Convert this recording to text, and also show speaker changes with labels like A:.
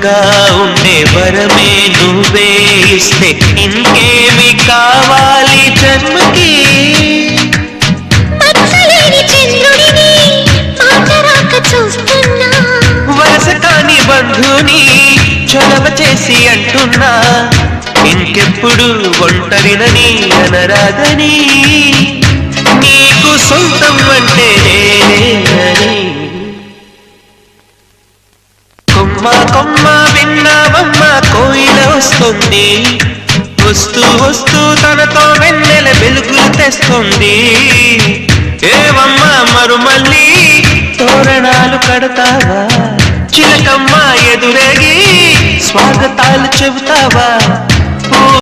A: తోడుగా ఉండే వరమే నువ్వే ఇస్తే ఇంకేమి కావాలి జన్మకి. వరస కాని బంధుని చొరవ చేసి అంటున్నా, ఇంకెప్పుడు ఒంటరినని అనరాదని, నీకు సొంతం అంటే నేనేనని. కొమ్మ కొమ్మ విన్నావమ్మ కోయిల వస్తుంది, వస్తూ వస్తూ తనతో వెన్నెల వెలుగులు తెస్తుంది. ఏవమ్మ మరుమల్లి తోరణాలు కడతావా, చిలకమ్మ ఎదురేగి స్వాగతాలు చెబుతావా.